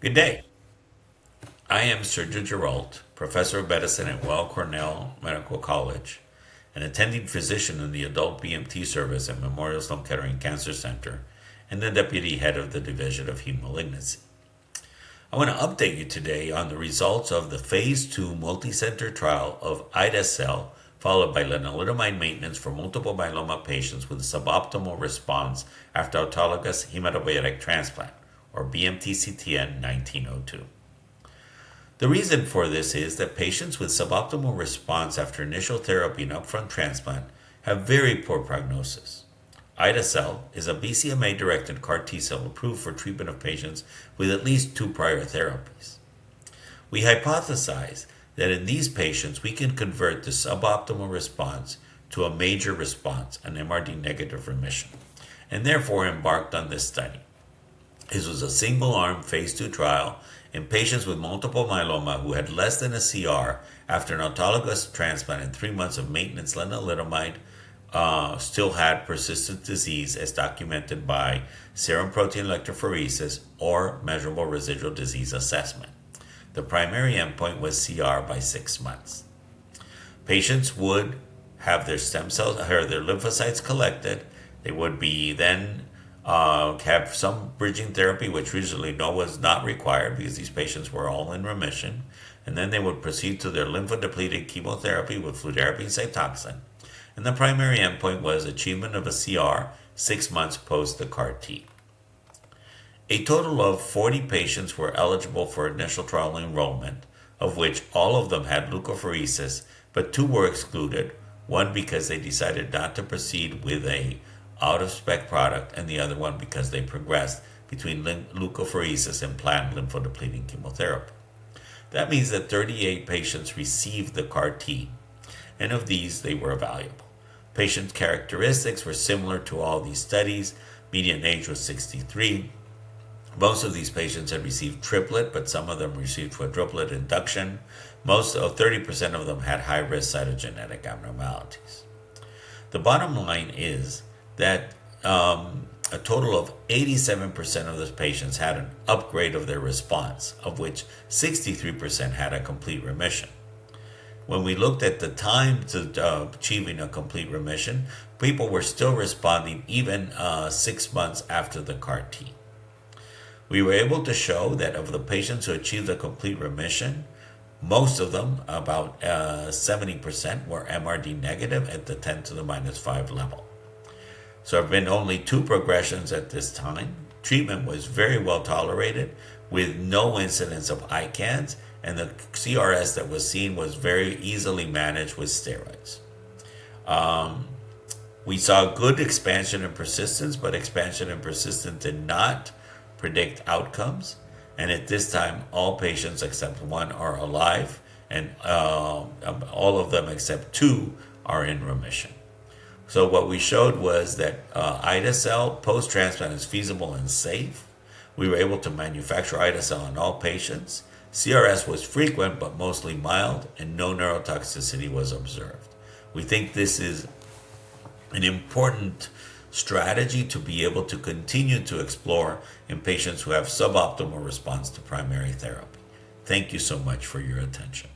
Good day. I am Sergio Giralt, professor of medicine at Weill Cornell Medical College, an attending physician in the adult BMT service at Memorial Sloan Kettering Cancer Center, and the deputy head of the Division of Heme Malignancy. I want to update you today on the results of the phase 2 multicenter trial of ide-cel followed by lenalidomide maintenance for multiple myeloma patients with suboptimal response after autologous hematopoietic transplant, or BMT CTN 1902. The reason for this is that patients with suboptimal response after initial therapy and upfront transplant have very poor prognosis. Ide-cel is a BCMA-directed CAR T-cell approved for treatment of patients with at least 2 prior therapies. We hypothesize that in these patients we can convert the suboptimal response to a major response, an MRD negative remission, and therefore embarked on this study. This was a single-arm phase 2 trial in patients with multiple myeloma who had less than a CR after an autologous transplant and 3 months of maintenance lenalidomide still had persistent disease as documented by serum protein electrophoresis or measurable residual disease assessment. The primary endpoint was CR by 6 months. Patients would have their stem cells or their lymphocytes collected. They would be then have some bridging therapy, which usually was not required because these patients were all in remission. And then they would proceed to their lymphodepleting chemotherapy with fludarabine Cytoxan. And the primary endpoint was achievement of a CR 6 months post the CAR T. A total of 40 patients were eligible for initial trial enrollment, of which all of them had leukapheresis, but 2 were excluded, one because they decided not to proceed with a out-of-spec product, and the other one because they progressed between leukapheresis and planned lymphodepleting chemotherapy. That means that 38 patients received the CAR T, and of these, they were evaluable. Patient characteristics were similar to all these studies. Median age was 63. Most of these patients had received triplet, but some of them received quadruplet induction. 30% of them had high-risk cytogenetic abnormalities. The bottom line is that a total of 87% of those patients had an upgrade of their response, of which 63% had a complete remission. When we looked at the time to achieving a complete remission, people were still responding even 6 months after the CAR T. We were able to show that of the patients who achieved a complete remission, most of them, about 70%, were MRD negative at the 10 to the minus 5 level. So there have been only 2 progressions at this time. Treatment was very well tolerated with no incidence of ICANS, and the CRS that was seen was very easily managed with steroids. We saw good expansion and persistence, but expansion and persistence did not predict outcomes. And at this time, all patients except 1 are alive, and all of them except 2 are in remission. So what we showed was that ide-cel post-transplant is feasible and safe. We were able to manufacture ide-cel on all patients. CRS was frequent but mostly mild, and no neurotoxicity was observed. We think this is an important strategy to be able to continue to explore in patients who have suboptimal response to primary therapy. Thank you so much for your attention.